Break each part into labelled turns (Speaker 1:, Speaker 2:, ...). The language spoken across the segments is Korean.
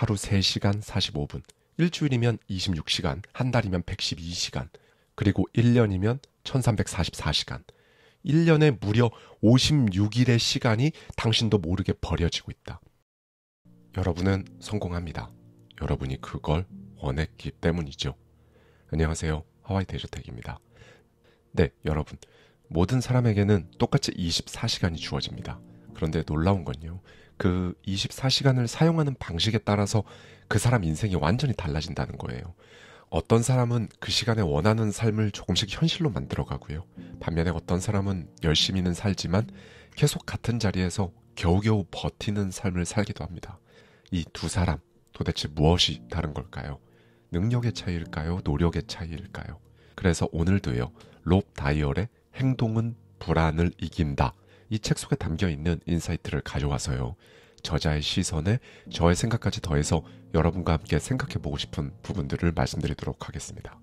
Speaker 1: 하루 3시간 45분, 일주일이면 26시간, 한 달이면 112시간, 그리고 1년이면 1344시간. 1년에 무려 56일의 시간이 당신도 모르게 버려지고 있다. 여러분은 성공합니다. 여러분이 그걸 원했기 때문이죠. 안녕하세요. 하와이 대저택입니다. 네, 여러분. 모든 사람에게는 똑같이 24시간이 주어집니다. 그런데 놀라운 건요. 그 24시간을 사용하는 방식에 따라서 그 사람 인생이 완전히 달라진다는 거예요. 어떤 사람은 그 시간에 원하는 삶을 조금씩 현실로 만들어가고요. 반면에 어떤 사람은 열심히는 살지만 계속 같은 자리에서 겨우겨우 버티는 삶을 살기도 합니다. 이 두 사람 도대체 무엇이 다른 걸까요? 능력의 차이일까요? 노력의 차이일까요? 그래서 오늘도요. 롭 다이얼의 행동은 불안을 이긴다. 이 책 속에 담겨있는 인사이트를 가져와서요. 저자의 시선에 저의 생각까지 더해서 여러분과 함께 생각해보고 싶은 부분들을 말씀드리도록 하겠습니다.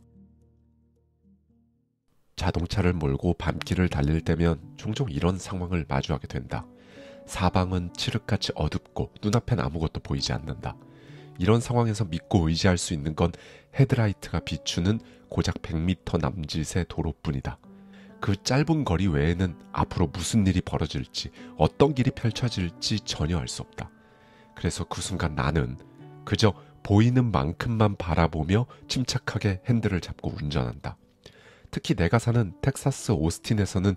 Speaker 1: 자동차를 몰고 밤길을 달릴 때면 종종 이런 상황을 마주하게 된다. 사방은 칠흑같이 어둡고 눈앞엔 아무것도 보이지 않는다. 이런 상황에서 믿고 의지할 수 있는 건 헤드라이트가 비추는 고작 100m 남짓의 도로뿐이다. 그 짧은 거리 외에는 앞으로 무슨 일이 벌어질지, 어떤 길이 펼쳐질지 전혀 알 수 없다. 그래서 그 순간 나는 그저 보이는 만큼만 바라보며 침착하게 핸들을 잡고 운전한다. 특히 내가 사는 텍사스 오스틴에서는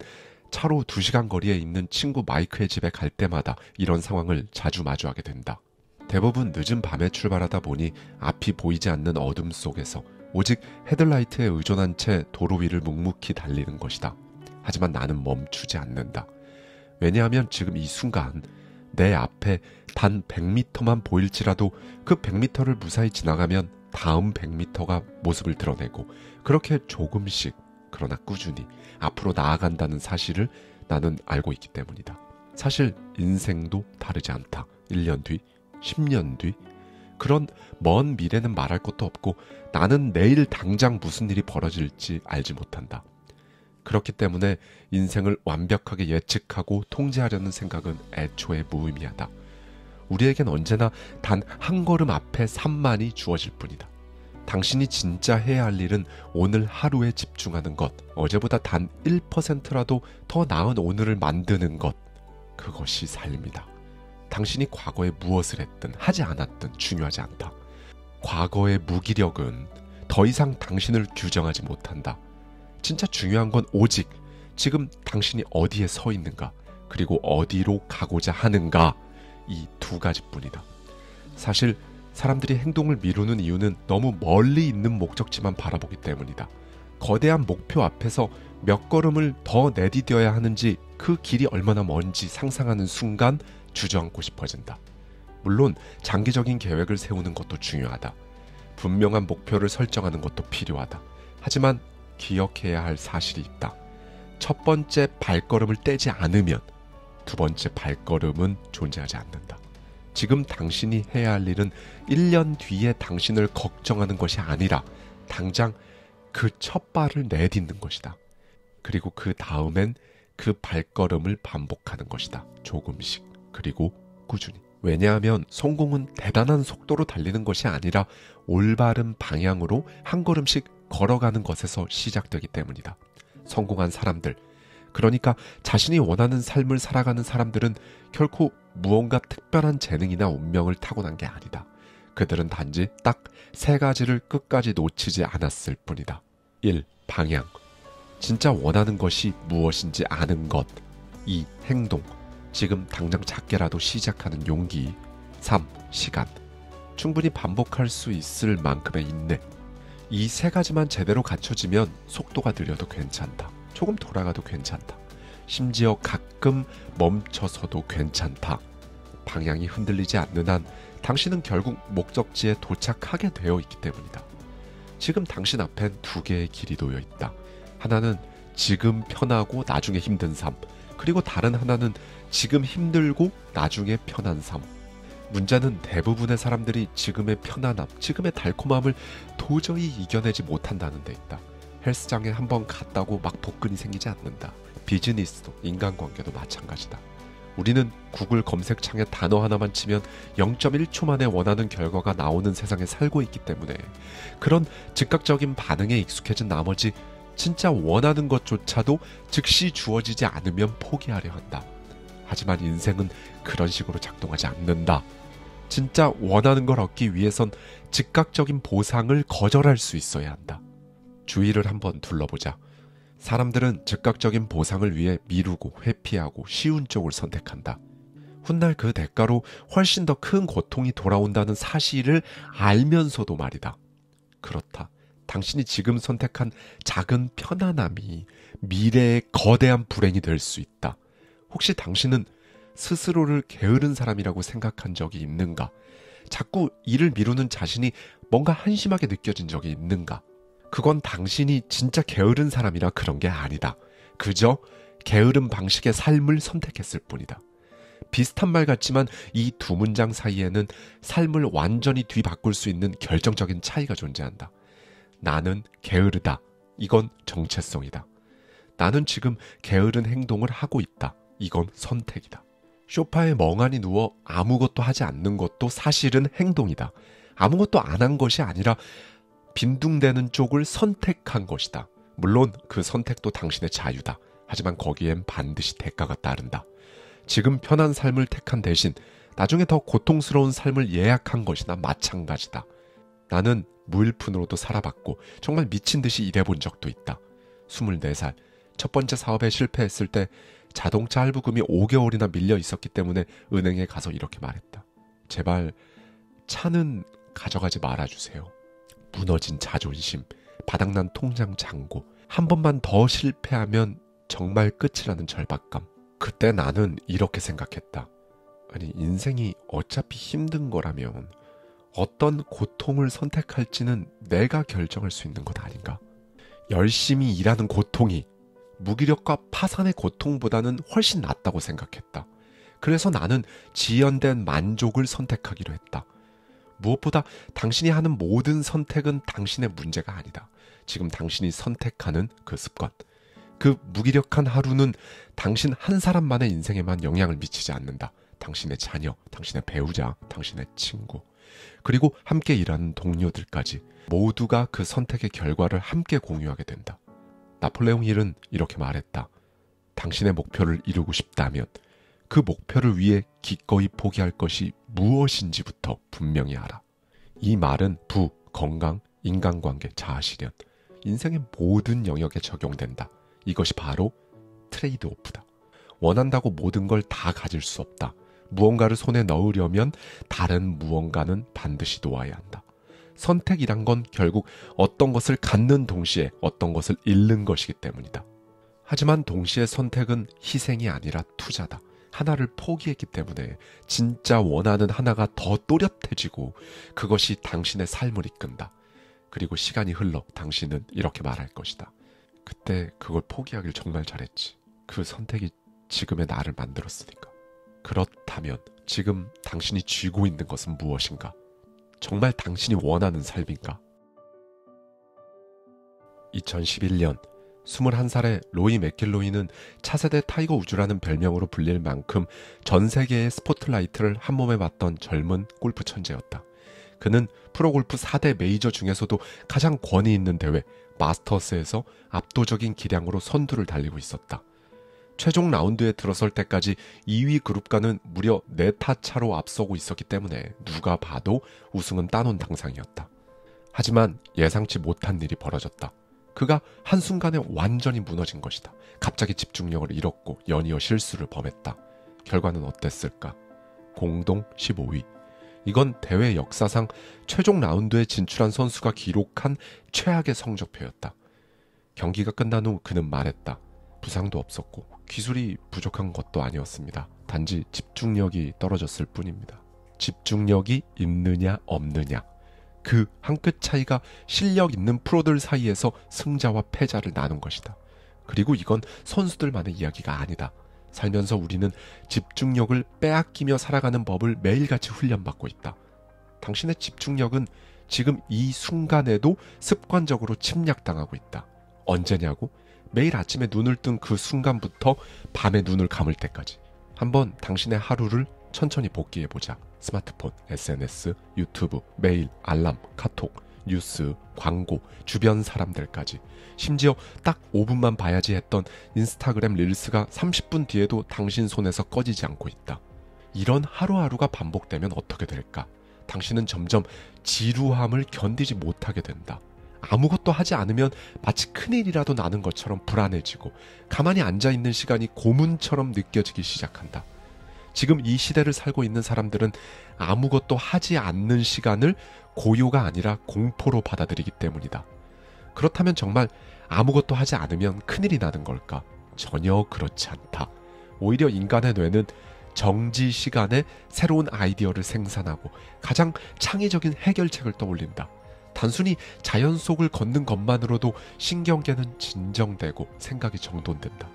Speaker 1: 차로 2시간 거리에 있는 친구 마이크의 집에 갈 때마다 이런 상황을 자주 마주하게 된다. 대부분 늦은 밤에 출발하다 보니 앞이 보이지 않는 어둠 속에서 오직 헤드라이트에 의존한 채 도로 위를 묵묵히 달리는 것이다. 하지만 나는 멈추지 않는다. 왜냐하면 지금 이 순간 내 앞에 단 100m만 보일지라도 그 100m를 무사히 지나가면 다음 100m가 모습을 드러내고 그렇게 조금씩 그러나 꾸준히 앞으로 나아간다는 사실을 나는 알고 있기 때문이다. 사실 인생도 다르지 않다. 1년 뒤, 10년 뒤 그런 먼 미래는 말할 것도 없고 나는 내일 당장 무슨 일이 벌어질지 알지 못한다. 그렇기 때문에 인생을 완벽하게 예측하고 통제하려는 생각은 애초에 무의미하다. 우리에겐 언제나 단 한 걸음 앞에 산만이 주어질 뿐이다. 당신이 진짜 해야 할 일은 오늘 하루에 집중하는 것, 어제보다 단 1%라도 더 나은 오늘을 만드는 것, 그것이 삶이다. 당신이 과거에 무엇을 했든 하지 않았든 중요하지 않다. 과거의 무기력은 더 이상 당신을 규정하지 못한다. 진짜 중요한 건 오직 지금 당신이 어디에 서 있는가, 그리고 어디로 가고자 하는가, 이 두 가지뿐이다. 사실 사람들이 행동을 미루는 이유는 너무 멀리 있는 목적지만 바라보기 때문이다. 거대한 목표 앞에서 몇 걸음을 더 내디뎌야 하는지, 그 길이 얼마나 먼지 상상하는 순간 주저앉고 싶어진다. 물론 장기적인 계획을 세우는 것도 중요하다. 분명한 목표를 설정하는 것도 필요하다. 하지만 기억해야 할 사실이 있다. 첫 번째 발걸음을 떼지 않으면 두 번째 발걸음은 존재하지 않는다. 지금 당신이 해야 할 일은 1년 뒤에 당신을 걱정하는 것이 아니라 당장 그 첫 발을 내딛는 것이다. 그리고 그 다음엔 그 발걸음을 반복하는 것이다. 조금씩, 그리고 꾸준히. 왜냐하면 성공은 대단한 속도로 달리는 것이 아니라 올바른 방향으로 한 걸음씩 걸어가는 것에서 시작되기 때문이다. 성공한 사람들, 그러니까 자신이 원하는 삶을 살아가는 사람들은 결코 무언가 특별한 재능이나 운명을 타고난 게 아니다. 그들은 단지 딱 3가지를 끝까지 놓치지 않았을 뿐이다. 1. 방향. 진짜 원하는 것이 무엇인지 아는 것. 2. 행동. 지금 당장 작게라도 시작하는 용기. 3. 시간. 충분히 반복할 수 있을 만큼의 인내. 이 3가지만 제대로 갖춰지면 속도가 느려도 괜찮다. 조금 돌아가도 괜찮다. 심지어 가끔 멈춰서도 괜찮다. 방향이 흔들리지 않는 한 당신은 결국 목적지에 도착하게 되어 있기 때문이다. 지금 당신 앞엔 2개의 길이 놓여 있다. 하나는 지금 편하고 나중에 힘든 삶, 그리고 다른 하나는 지금 힘들고 나중에 편한 삶. 문제는 대부분의 사람들이 지금의 편안함, 지금의 달콤함을 도저히 이겨내지 못한다는 데 있다. 헬스장에 한번 갔다고 막 복근이 생기지 않는다. 비즈니스도 인간관계도 마찬가지다. 우리는 구글 검색창에 단어 하나만 치면 0.1초 만에 원하는 결과가 나오는 세상에 살고 있기 때문에 그런 즉각적인 반응에 익숙해진 나머지 진짜 원하는 것조차도 즉시 주어지지 않으면 포기하려 한다. 하지만 인생은 그런 식으로 작동하지 않는다. 진짜 원하는 걸 얻기 위해선 즉각적인 보상을 거절할 수 있어야 한다. 주위를 한번 둘러보자. 사람들은 즉각적인 보상을 위해 미루고 회피하고 쉬운 쪽을 선택한다. 훗날 그 대가로 훨씬 더 큰 고통이 돌아온다는 사실을 알면서도 말이다. 그렇다. 당신이 지금 선택한 작은 편안함이 미래의 거대한 불행이 될 수 있다. 혹시 당신은 스스로를 게으른 사람이라고 생각한 적이 있는가? 자꾸 일을 미루는 자신이 뭔가 한심하게 느껴진 적이 있는가? 그건 당신이 진짜 게으른 사람이라 그런 게 아니다. 그저 게으른 방식의 삶을 선택했을 뿐이다. 비슷한 말 같지만 이 두 문장 사이에는 삶을 완전히 뒤바꿀 수 있는 결정적인 차이가 존재한다. 나는 게으르다. 이건 정체성이다. 나는 지금 게으른 행동을 하고 있다. 이건 선택이다. 소파에 멍하니 누워 아무것도 하지 않는 것도 사실은 행동이다. 아무것도 안 한 것이 아니라 빈둥대는 쪽을 선택한 것이다. 물론 그 선택도 당신의 자유다. 하지만 거기엔 반드시 대가가 따른다. 지금 편한 삶을 택한 대신 나중에 더 고통스러운 삶을 예약한 것이나 마찬가지다. 나는 무일푼으로도 살아봤고 정말 미친 듯이 일해본 적도 있다. 24살 첫 번째 사업에 실패했을 때 자동차 할부금이 5개월이나 밀려 있었기 때문에 은행에 가서 이렇게 말했다. 제발 차는 가져가지 말아주세요. 무너진 자존심, 바닥난 통장 잔고, 한 번만 더 실패하면 정말 끝이라는 절박감. 그때 나는 이렇게 생각했다. 아니, 인생이 어차피 힘든 거라면 어떤 고통을 선택할지는 내가 결정할 수 있는 것 아닌가? 열심히 일하는 고통이 무기력과 파산의 고통보다는 훨씬 낫다고 생각했다. 그래서 나는 지연된 만족을 선택하기로 했다. 무엇보다 당신이 하는 모든 선택은 당신의 문제가 아니다. 지금 당신이 선택하는 그 습관, 그 무기력한 하루는 당신 한 사람만의 인생에만 영향을 미치지 않는다. 당신의 자녀, 당신의 배우자, 당신의 친구, 그리고 함께 일하는 동료들까지 모두가 그 선택의 결과를 함께 공유하게 된다. 나폴레옹 힐은 이렇게 말했다. 당신의 목표를 이루고 싶다면 그 목표를 위해 기꺼이 포기할 것이 무엇인지부터 분명히 알아. 이 말은 부, 건강, 인간관계, 자아실현, 인생의 모든 영역에 적용된다. 이것이 바로 트레이드오프다. 원한다고 모든 걸 다 가질 수 없다. 무언가를 손에 넣으려면 다른 무언가는 반드시 놓아야 한다. 선택이란 건 결국 어떤 것을 갖는 동시에 어떤 것을 잃는 것이기 때문이다. 하지만 동시에 선택은 희생이 아니라 투자다. 하나를 포기했기 때문에 진짜 원하는 하나가 더 또렷해지고 그것이 당신의 삶을 이끈다. 그리고 시간이 흘러 당신은 이렇게 말할 것이다. 그때 그걸 포기하길 정말 잘했지. 그 선택이 지금의 나를 만들었으니까. 그렇다면 지금 당신이 쥐고 있는 것은 무엇인가? 정말 당신이 원하는 삶인가? 2011년 21살의 로이 맥길로이는 차세대 타이거 우즈라는 별명으로 불릴 만큼 전 세계의 스포트라이트를 한 몸에 맞던 젊은 골프 천재였다. 그는 프로골프 4대 메이저 중에서도 가장 권위 있는 대회 마스터스에서 압도적인 기량으로 선두를 달리고 있었다. 최종 라운드에 들어설 때까지 2위 그룹과는 무려 4타 차로 앞서고 있었기 때문에 누가 봐도 우승은 따놓은 당상이었다. 하지만 예상치 못한 일이 벌어졌다. 그가 한순간에 완전히 무너진 것이다. 갑자기 집중력을 잃었고 연이어 실수를 범했다. 결과는 어땠을까? 공동 15위. 이건 대회 역사상 최종 라운드에 진출한 선수가 기록한 최악의 성적표였다. 경기가 끝난 후 그는 말했다. 부상도 없었고 기술이 부족한 것도 아니었습니다. 단지 집중력이 떨어졌을 뿐입니다. 집중력이 있느냐 없느냐, 그 한 끗 차이가 실력 있는 프로들 사이에서 승자와 패자를 나눈 것이다. 그리고 이건 선수들만의 이야기가 아니다. 살면서 우리는 집중력을 빼앗기며 살아가는 법을 매일같이 훈련받고 있다. 당신의 집중력은 지금 이 순간에도 습관적으로 침략당하고 있다. 언제냐고? 매일 아침에 눈을 뜬 그 순간부터 밤에 눈을 감을 때까지. 한번 당신의 하루를 천천히 복기해보자. 스마트폰, SNS, 유튜브, 메일, 알람, 카톡, 뉴스, 광고, 주변 사람들까지, 심지어 딱 5분만 봐야지 했던 인스타그램 릴스가 30분 뒤에도 당신 손에서 꺼지지 않고 있다. 이런 하루하루가 반복되면 어떻게 될까? 당신은 점점 지루함을 견디지 못하게 된다. 아무것도 하지 않으면 마치 큰일이라도 나는 것처럼 불안해지고 가만히 앉아있는 시간이 고문처럼 느껴지기 시작한다. 지금 이 시대를 살고 있는 사람들은 아무것도 하지 않는 시간을 고요가 아니라 공포로 받아들이기 때문이다. 그렇다면 정말 아무것도 하지 않으면 큰일이 나는 걸까? 전혀 그렇지 않다. 오히려 인간의 뇌는 정지 시간에 새로운 아이디어를 생산하고 가장 창의적인 해결책을 떠올린다. 단순히 자연 속을 걷는 것만으로도 신경계는 진정되고 생각이 정돈된다.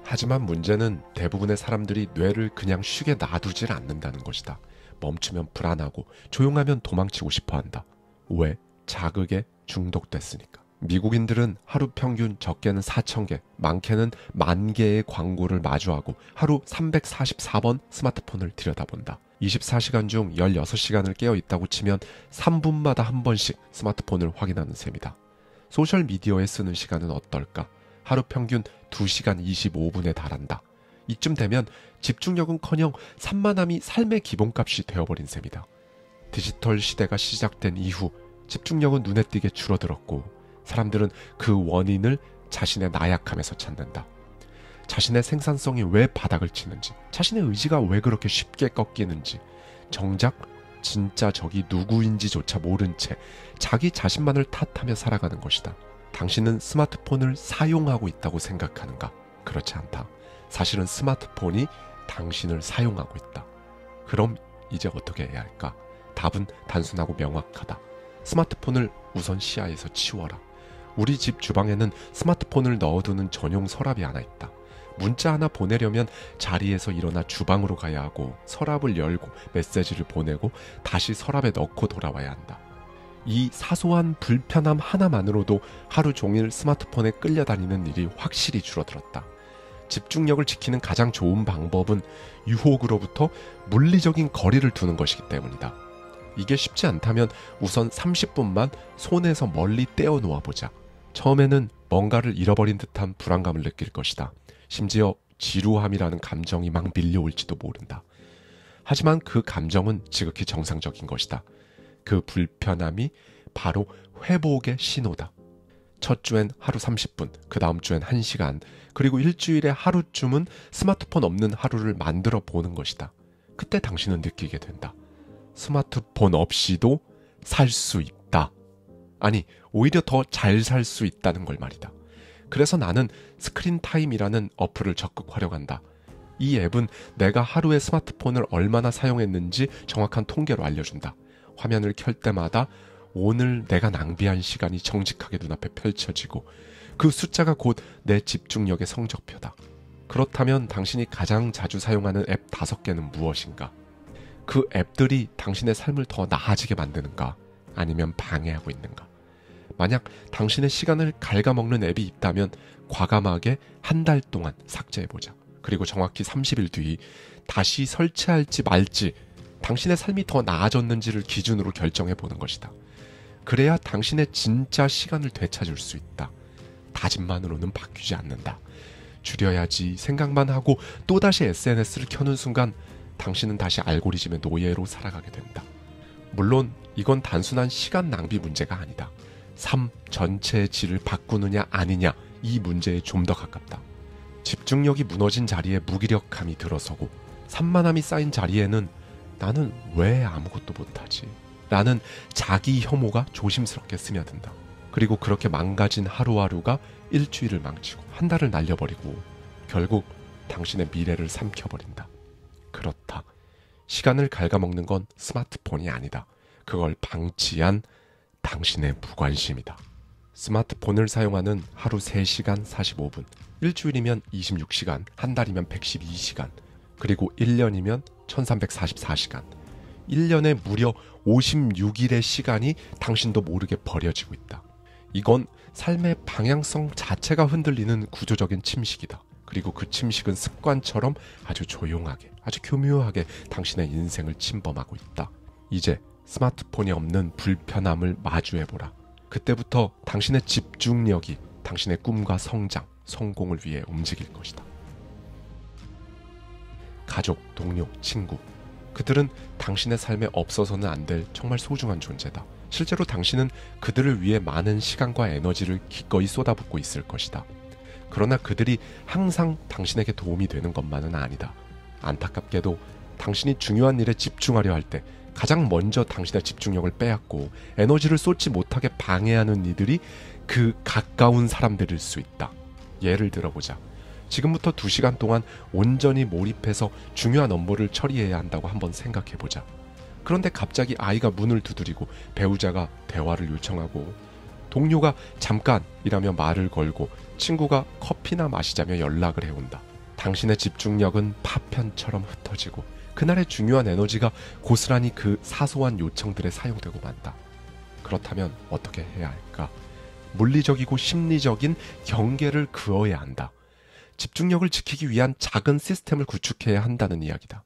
Speaker 1: 하지만 문제는 대부분의 사람들이 뇌를 그냥 쉬게 놔두질 않는다는 것이다. 멈추면 불안하고 조용하면 도망치고 싶어한다. 왜? 자극에 중독됐으니까. 미국인들은 하루 평균 적게는 4,000개, 많게는 10,000개의 광고를 마주하고 하루 344번 스마트폰을 들여다본다. 24시간 중 16시간을 깨어있다고 치면 3분마다 한 번씩 스마트폰을 확인하는 셈이다. 소셜미디어에 쓰는 시간은 어떨까? 하루 평균 2시간 25분에 달한다. 이쯤 되면 집중력은커녕 산만함이 삶의 기본값이 되어버린 셈이다. 디지털 시대가 시작된 이후 집중력은 눈에 띄게 줄어들었고 사람들은 그 원인을 자신의 나약함에서 찾는다. 자신의 생산성이 왜 바닥을 치는지, 자신의 의지가 왜 그렇게 쉽게 꺾이는지, 정작 진짜 적이 누구인지조차 모른 채 자기 자신만을 탓하며 살아가는 것이다. 당신은 스마트폰을 사용하고 있다고 생각하는가? 그렇지 않다. 사실은 스마트폰이 당신을 사용하고 있다. 그럼 이제 어떻게 해야 할까? 답은 단순하고 명확하다. 스마트폰을 우선 시야에서 치워라. 우리 집 주방에는 스마트폰을 넣어두는 전용 서랍이 하나 있다. 문자 하나 보내려면 자리에서 일어나 주방으로 가야 하고 서랍을 열고 메시지를 보내고 다시 서랍에 넣고 돌아와야 한다. 이 사소한 불편함 하나만으로도 하루 종일 스마트폰에 끌려다니는 일이 확실히 줄어들었다. 집중력을 지키는 가장 좋은 방법은 유혹으로부터 물리적인 거리를 두는 것이기 때문이다. 이게 쉽지 않다면 우선 30분만 손에서 멀리 떼어 놓아보자. 처음에는 뭔가를 잃어버린 듯한 불안감을 느낄 것이다. 심지어 지루함이라는 감정이 막 밀려올지도 모른다. 하지만 그 감정은 지극히 정상적인 것이다. 그 불편함이 바로 회복의 신호다. 첫 주엔 하루 30분, 그 다음 주엔 1시간, 그리고 일주일에 하루쯤은 스마트폰 없는 하루를 만들어 보는 것이다. 그때 당신은 느끼게 된다. 스마트폰 없이도 살 수 있다. 아니, 오히려 더 잘 살 수 있다는 걸 말이다. 그래서 나는 스크린 타임이라는 어플을 적극 활용한다. 이 앱은 내가 하루에 스마트폰을 얼마나 사용했는지 정확한 통계로 알려준다. 화면을 켤 때마다 오늘 내가 낭비한 시간이 정직하게 눈앞에 펼쳐지고 그 숫자가 곧 내 집중력의 성적표다. 그렇다면 당신이 가장 자주 사용하는 앱 5개는 무엇인가? 그 앱들이 당신의 삶을 더 나아지게 만드는가? 아니면 방해하고 있는가? 만약 당신의 시간을 갉아먹는 앱이 있다면 과감하게 한 달 동안 삭제해보자. 그리고 정확히 30일 뒤 다시 설치할지 말지 당신의 삶이 더 나아졌는지를 기준으로 결정해보는 것이다. 그래야 당신의 진짜 시간을 되찾을 수 있다. 다짐만으로는 바뀌지 않는다. 줄여야지 생각만 하고 또다시 SNS를 켜는 순간 당신은 다시 알고리즘의 노예로 살아가게 된다. 물론 이건 단순한 시간 낭비 문제가 아니다. 삶 전체의 질을 바꾸느냐 아니냐, 이 문제에 좀 더 가깝다. 집중력이 무너진 자리에 무기력함이 들어서고 산만함이 쌓인 자리에는 나는 왜 아무것도 못하지? 라는 자기 혐오가 조심스럽게 스며든다. 그리고 그렇게 망가진 하루하루가 일주일을 망치고 한 달을 날려버리고 결국 당신의 미래를 삼켜버린다. 그렇다. 시간을 갉아먹는 건 스마트폰이 아니다. 그걸 방치한 당신의 무관심이다. 스마트폰을 사용하는 하루 3시간 45분, 일주일이면 26시간, 한 달이면 112시간, 그리고 1년이면 1344시간. 1년에 무려 56일의 시간이 당신도 모르게 버려지고 있다. 이건 삶의 방향성 자체가 흔들리는 구조적인 침식이다. 그리고 그 침식은 습관처럼 아주 조용하게, 아주 교묘하게 당신의 인생을 침범하고 있다. 이제 스마트폰이 없는 불편함을 마주해보라. 그때부터 당신의 집중력이 당신의 꿈과 성장, 성공을 위해 움직일 것이다. 가족, 동료, 친구, 그들은 당신의 삶에 없어서는 안 될 정말 소중한 존재다. 실제로 당신은 그들을 위해 많은 시간과 에너지를 기꺼이 쏟아붓고 있을 것이다. 그러나 그들이 항상 당신에게 도움이 되는 것만은 아니다. 안타깝게도 당신이 중요한 일에 집중하려 할 때 가장 먼저 당신의 집중력을 빼앗고 에너지를 쏟지 못하게 방해하는 이들이 그 가까운 사람들일 수 있다. 예를 들어보자. 지금부터 2시간 동안 온전히 몰입해서 중요한 업무를 처리해야 한다고 한번 생각해보자. 그런데 갑자기 아이가 문을 두드리고 배우자가 대화를 요청하고 동료가 잠깐이라며 말을 걸고 친구가 커피나 마시자며 연락을 해온다. 당신의 집중력은 파편처럼 흩어지고 그날의 중요한 에너지가 고스란히 그 사소한 요청들에 사용되고 만다. 그렇다면 어떻게 해야 할까? 물리적이고 심리적인 경계를 그어야 한다. 집중력을 지키기 위한 작은 시스템을 구축해야 한다는 이야기다.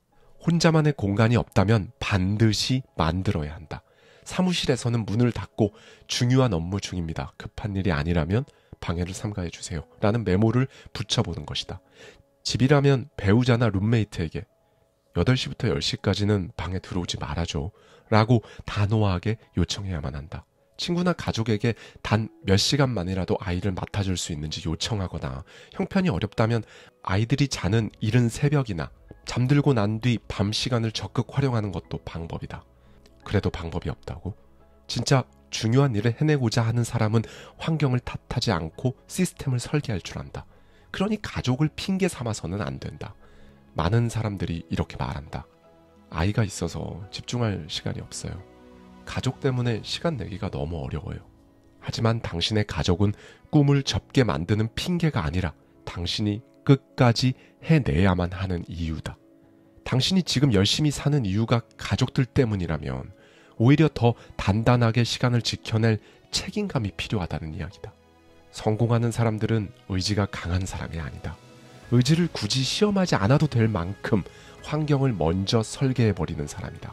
Speaker 1: 혼자만의 공간이 없다면 반드시 만들어야 한다. 사무실에서는 문을 닫고 중요한 업무 중입니다. 급한 일이 아니라면 방해를 삼가해 주세요. 라는 메모를 붙여보는 것이다. 집이라면 배우자나 룸메이트에게 8시부터 10시까지는 방에 들어오지 말아줘. 라고 단호하게 요청해야만 한다. 친구나 가족에게 단 몇 시간만이라도 아이를 맡아줄 수 있는지 요청하거나 형편이 어렵다면 아이들이 자는 이른 새벽이나 잠들고 난 뒤 밤 시간을 적극 활용하는 것도 방법이다. 그래도 방법이 없다고? 진짜 중요한 일을 해내고자 하는 사람은 환경을 탓하지 않고 시스템을 설계할 줄 안다. 그러니 가족을 핑계 삼아서는 안 된다. 많은 사람들이 이렇게 말한다. 아이가 있어서 집중할 시간이 없어요. 가족 때문에 시간 내기가 너무 어려워요. 하지만 당신의 가족은 꿈을 접게 만드는 핑계가 아니라 당신이 끝까지 해내야만 하는 이유다. 당신이 지금 열심히 사는 이유가 가족들 때문이라면 오히려 더 단단하게 시간을 지켜낼 책임감이 필요하다는 이야기다. 성공하는 사람들은 의지가 강한 사람이 아니다. 의지를 굳이 시험하지 않아도 될 만큼 환경을 먼저 설계해버리는 사람이다.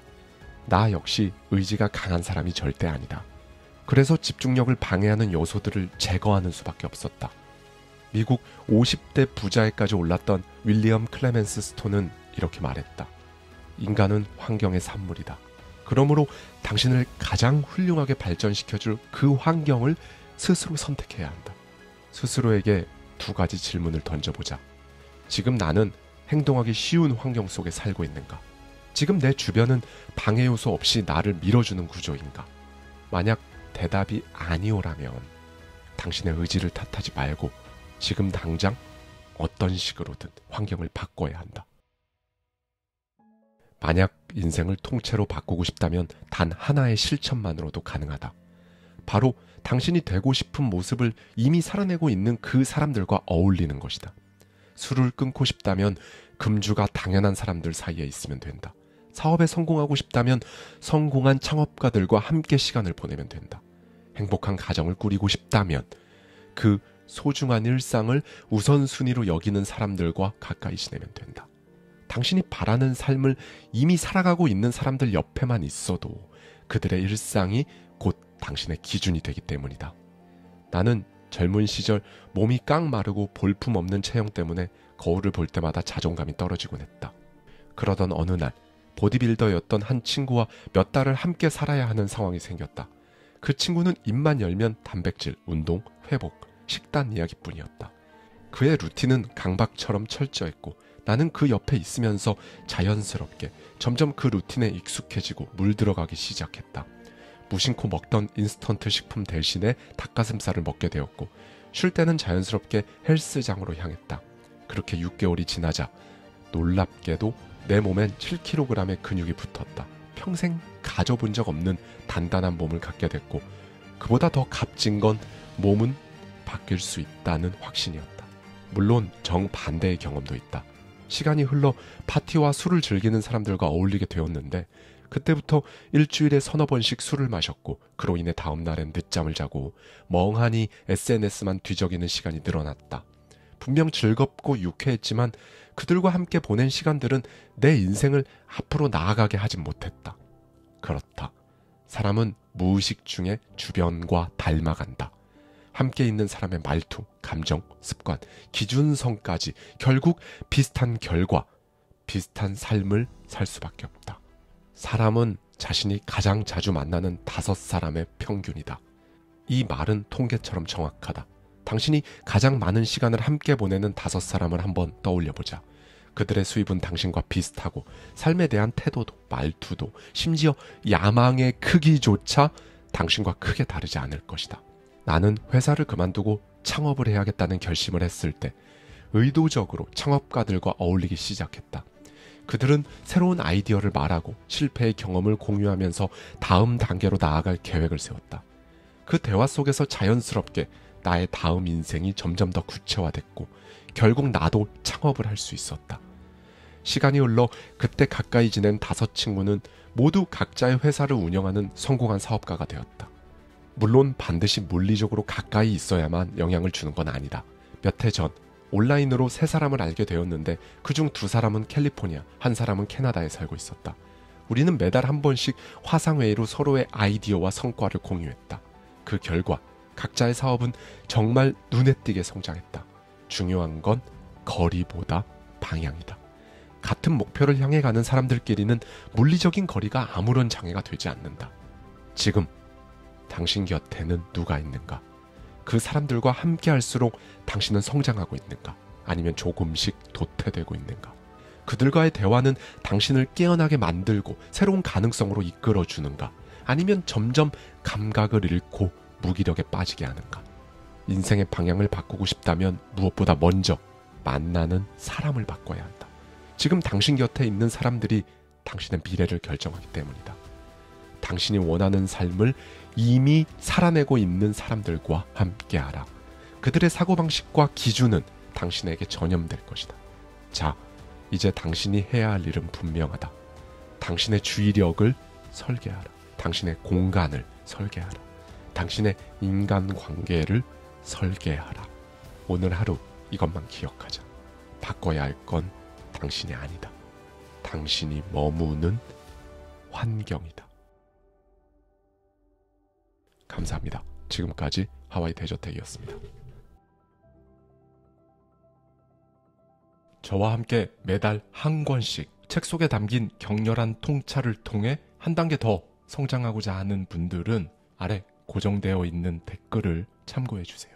Speaker 1: 나 역시 의지가 강한 사람이 절대 아니다. 그래서 집중력을 방해하는 요소들을 제거하는 수밖에 없었다. 미국 50대 부자에까지 올랐던 윌리엄 클레멘스 스톤은 이렇게 말했다. 인간은 환경의 산물이다. 그러므로 당신을 가장 훌륭하게 발전시켜줄 그 환경을 스스로 선택해야 한다. 스스로에게 2가지 질문을 던져보자. 지금 나는 행동하기 쉬운 환경 속에 살고 있는가? 지금 내 주변은 방해 요소 없이 나를 밀어주는 구조인가? 만약 대답이 아니오라면 당신의 의지를 탓하지 말고 지금 당장 어떤 식으로든 환경을 바꿔야 한다. 만약 인생을 통째로 바꾸고 싶다면 단 하나의 실천만으로도 가능하다. 바로 당신이 되고 싶은 모습을 이미 살아내고 있는 그 사람들과 어울리는 것이다. 술을 끊고 싶다면 금주가 당연한 사람들 사이에 있으면 된다. 사업에 성공하고 싶다면 성공한 창업가들과 함께 시간을 보내면 된다. 행복한 가정을 꾸리고 싶다면 그 소중한 일상을 우선순위로 여기는 사람들과 가까이 지내면 된다. 당신이 바라는 삶을 이미 살아가고 있는 사람들 옆에만 있어도 그들의 일상이 곧 당신의 기준이 되기 때문이다. 나는 젊은 시절 몸이 깡 마르고 볼품없는 체형 때문에 거울을 볼 때마다 자존감이 떨어지곤 했다. 그러던 어느 날 보디빌더였던 한 친구와 몇 달을 함께 살아야 하는 상황이 생겼다. 그 친구는 입만 열면 단백질, 운동, 회복, 식단 이야기뿐이었다. 그의 루틴은 강박처럼 철저했고 나는 그 옆에 있으면서 자연스럽게 점점 그 루틴에 익숙해지고 물들어가기 시작했다. 무심코 먹던 인스턴트 식품 대신에 닭가슴살을 먹게 되었고 쉴 때는 자연스럽게 헬스장으로 향했다. 그렇게 6개월이 지나자 놀랍게도 내 몸엔 7kg의 근육이 붙었다. 평생 가져본 적 없는 단단한 몸을 갖게 됐고 그보다 더 값진 건 몸은 바뀔 수 있다는 확신이었다. 물론 정반대의 경험도 있다. 시간이 흘러 파티와 술을 즐기는 사람들과 어울리게 되었는데 그때부터 일주일에 3-4번씩 술을 마셨고 그로 인해 다음 날엔 늦잠을 자고 멍하니 SNS만 뒤적이는 시간이 늘어났다. 분명 즐겁고 유쾌했지만 그들과 함께 보낸 시간들은 내 인생을 앞으로 나아가게 하진 못했다. 그렇다. 사람은 무의식 중에 주변과 닮아간다. 함께 있는 사람의 말투, 감정, 습관, 기준선까지 결국 비슷한 결과, 비슷한 삶을 살 수밖에 없다. 사람은 자신이 가장 자주 만나는 5사람의 평균이다. 이 말은 통계처럼 정확하다. 당신이 가장 많은 시간을 함께 보내는 5사람을 한번 떠올려보자. 그들의 수입은 당신과 비슷하고 삶에 대한 태도도, 말투도, 심지어 야망의 크기조차 당신과 크게 다르지 않을 것이다. 나는 회사를 그만두고 창업을 해야겠다는 결심을 했을 때 의도적으로 창업가들과 어울리기 시작했다. 그들은 새로운 아이디어를 말하고 실패의 경험을 공유하면서 다음 단계로 나아갈 계획을 세웠다. 그 대화 속에서 자연스럽게 나의 다음 인생이 점점 더 구체화됐고 결국 나도 창업을 할 수 있었다. 시간이 흘러 그때 가까이 지낸 5친구는 모두 각자의 회사를 운영하는 성공한 사업가가 되었다. 물론 반드시 물리적으로 가까이 있어야만 영향을 주는 건 아니다. 몇 해 전 온라인으로 3사람을 알게 되었는데 그중 2사람은 캘리포니아, 1사람은 캐나다에 살고 있었다. 우리는 매달 한 번씩 화상회의로 서로의 아이디어와 성과를 공유했다. 그 결과 각자의 사업은 정말 눈에 띄게 성장했다. 중요한 건 거리보다 방향이다. 같은 목표를 향해 가는 사람들끼리는 물리적인 거리가 아무런 장애가 되지 않는다. 지금 당신 곁에는 누가 있는가? 그 사람들과 함께 할수록 당신은 성장하고 있는가? 아니면 조금씩 도태되고 있는가? 그들과의 대화는 당신을 깨어나게 만들고 새로운 가능성으로 이끌어주는가? 아니면 점점 감각을 잃고 무기력에 빠지게 하는가? 인생의 방향을 바꾸고 싶다면 무엇보다 먼저 만나는 사람을 바꿔야 한다. 지금 당신 곁에 있는 사람들이 당신의 미래를 결정하기 때문이다. 당신이 원하는 삶을 이미 살아내고 있는 사람들과 함께하라. 그들의 사고방식과 기준은 당신에게 전염될 것이다. 자, 이제 당신이 해야 할 일은 분명하다. 당신의 주의력을 설계하라. 당신의 공간을 설계하라. 당신의 인간관계를 설계하라. 오늘 하루 이것만 기억하자. 바꿔야 할 건 당신이 아니다. 당신이 머무는 환경이다. 감사합니다. 지금까지 하와이 대저택이었습니다. 저와 함께 매달 한 권씩 책 속에 담긴 격렬한 통찰을 통해 한 단계 더 성장하고자 하는 분들은 아래 고정되어 있는 댓글을 참고해 주세요.